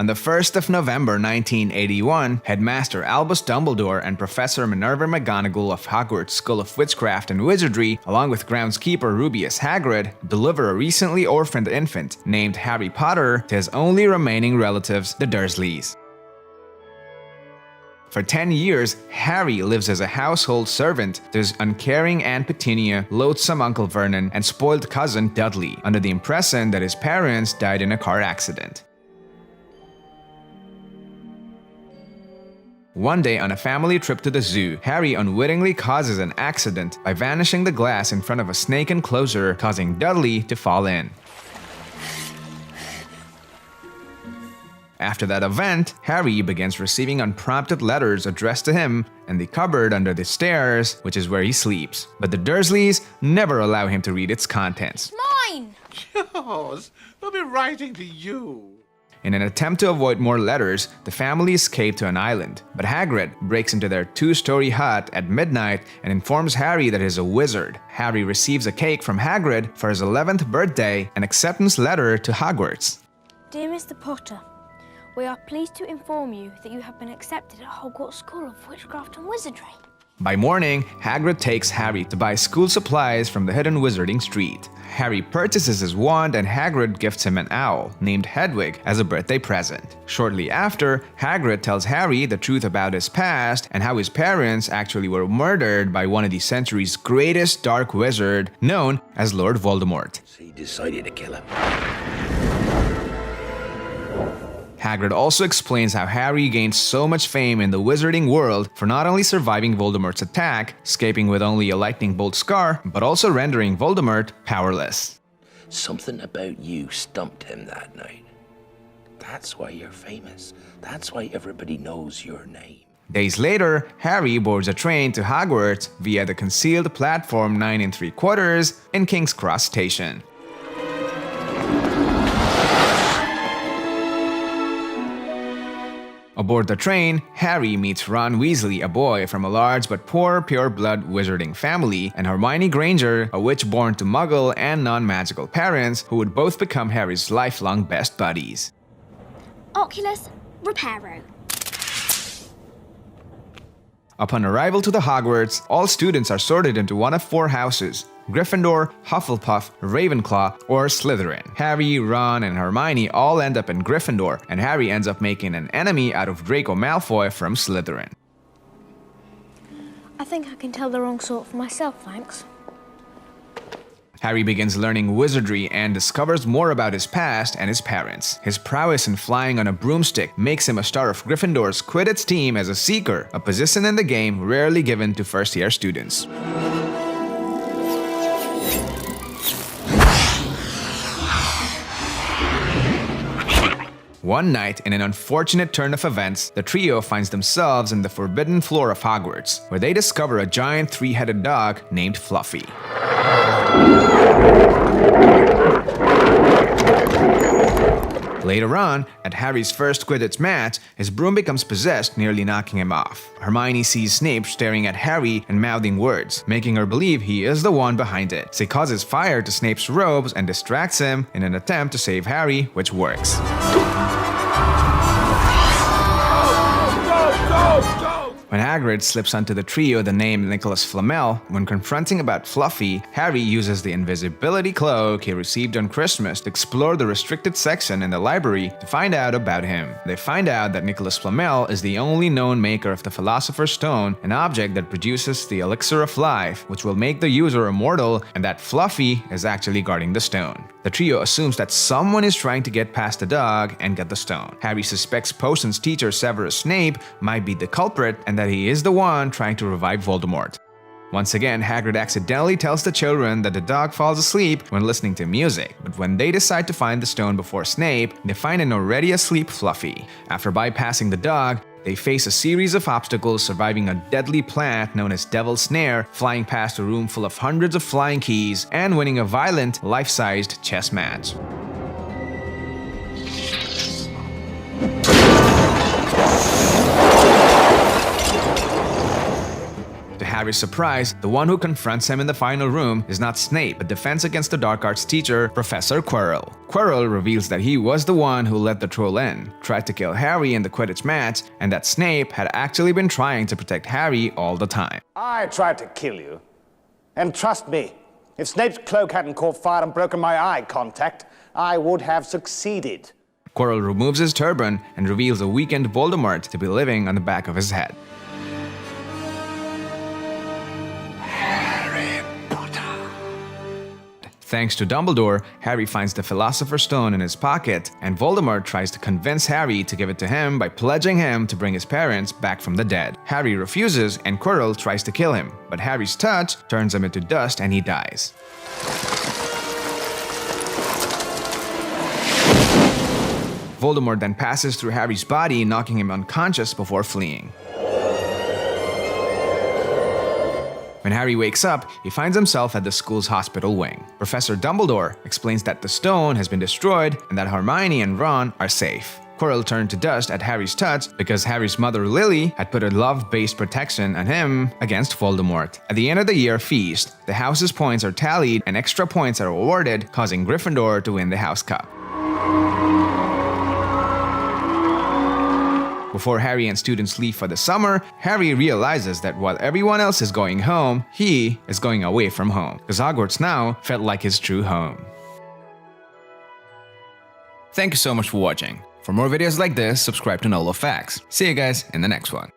On the 1st of November 1981, Headmaster Albus Dumbledore and Professor Minerva McGonagall of Hogwarts School of Witchcraft and Wizardry, along with groundskeeper Rubius Hagrid, deliver a recently orphaned infant named Harry Potter to his only remaining relatives, the Dursleys. For 10 years, Harry lives as a household servant to his uncaring Aunt Petunia, loathsome Uncle Vernon, and spoiled cousin Dudley, under the impression that his parents died in a car accident. One day on a family trip to the zoo, Harry unwittingly causes an accident by vanishing the glass in front of a snake enclosure, causing Dudley to fall in. After that event, Harry begins receiving unprompted letters addressed to him in the cupboard under the stairs, which is where he sleeps. But the Dursleys never allow him to read its contents. Mine! Yours! They'll be writing to you. In an attempt to avoid more letters, the family escape to an island, but Hagrid breaks into their two-story hut at midnight and informs Harry that he's a wizard. Harry receives a cake from Hagrid for his 11th birthday, an acceptance letter to Hogwarts. Dear Mr. Potter, we are pleased to inform you that you have been accepted at Hogwarts School of Witchcraft and Wizardry. By morning, Hagrid takes Harry to buy school supplies from the hidden wizarding street. Harry purchases his wand and Hagrid gifts him an owl, named Hedwig, as a birthday present. Shortly after, Hagrid tells Harry the truth about his past and how his parents actually were murdered by one of the century's greatest dark wizard, known as Lord Voldemort. So he decided to kill him. Hagrid also explains how Harry gained so much fame in the wizarding world for not only surviving Voldemort's attack, escaping with only a lightning bolt scar, but also rendering Voldemort powerless. Something about you stumped him that night. That's why you're famous. That's why everybody knows your name. Days later, Harry boards a train to Hogwarts via the concealed platform 9 3/4 in King's Cross Station. Aboard the train, Harry meets Ron Weasley, a boy from a large but poor pure-blood wizarding family, and Hermione Granger, a witch born to Muggle and non-magical parents who would both become Harry's lifelong best buddies. Oculus Reparo. Upon arrival to the Hogwarts, all students are sorted into one of 4 houses: Gryffindor, Hufflepuff, Ravenclaw, or Slytherin. Harry, Ron, and Hermione all end up in Gryffindor, and Harry ends up making an enemy out of Draco Malfoy from Slytherin. I think I can tell the wrong sort for myself, thanks. Harry begins learning wizardry and discovers more about his past and his parents. His prowess in flying on a broomstick makes him a star of Gryffindor's Quidditch team as a Seeker, a position in the game rarely given to first-year students. One night, in an unfortunate turn of events, the trio finds themselves in the forbidden floor of Hogwarts, where they discover a giant 3-headed dog named Fluffy. Later on, at Harry's first Quidditch match, his broom becomes possessed, nearly knocking him off. Hermione sees Snape staring at Harry and mouthing words, making her believe he is the one behind it. She causes fire to Snape's robes and distracts him in an attempt to save Harry, which works. When Hagrid slips onto the trio the name Nicholas Flamel, when confronting about Fluffy, Harry uses the invisibility cloak he received on Christmas to explore the restricted section in the library to find out about him. They find out that Nicholas Flamel is the only known maker of the Philosopher's Stone, an object that produces the elixir of life, which will make the user immortal, and that Fluffy is actually guarding the stone. The trio assumes that someone is trying to get past the dog and get the stone. Harry suspects potions teacher Severus Snape might be the culprit and that he is the one trying to revive Voldemort. Once again, Hagrid accidentally tells the children that the dog falls asleep when listening to music, but when they decide to find the stone before Snape, they find an already asleep Fluffy. After bypassing the dog, they face a series of obstacles, surviving a deadly plant known as Devil's Snare, flying past a room full of hundreds of flying keys, and winning a violent, life-sized chess match. To Harry's surprise, the one who confronts him in the final room is not Snape, but Defense Against the Dark Arts teacher, Professor Quirrell. Quirrell reveals that he was the one who let the troll in, tried to kill Harry in the Quidditch match, and that Snape had actually been trying to protect Harry all the time. I tried to kill you. And trust me, if Snape's cloak hadn't caught fire and broken my eye contact, I would have succeeded. Quirrell removes his turban and reveals a weakened Voldemort to be living on the back of his head. Harry Potter. Thanks to Dumbledore, Harry finds the Philosopher's Stone in his pocket, and Voldemort tries to convince Harry to give it to him by pledging him to bring his parents back from the dead. Harry refuses, and Quirrell tries to kill him, but Harry's touch turns him into dust and he dies. Voldemort then passes through Harry's body, knocking him unconscious before fleeing. When Harry wakes up, he finds himself at the school's hospital wing. Professor Dumbledore explains that the stone has been destroyed and that Hermione and Ron are safe. Quirrell turned to dust at Harry's touch because Harry's mother Lily had put a love-based protection on him against Voldemort. At the end of the year feast, the house's points are tallied and extra points are awarded, causing Gryffindor to win the House Cup. Before Harry and students leave for the summer, Harry realizes that while everyone else is going home, he is going away from home, because Hogwarts now felt like his true home. Thank you so much for watching. For more videos like this, subscribe to Nolo Facts. See you guys in the next one.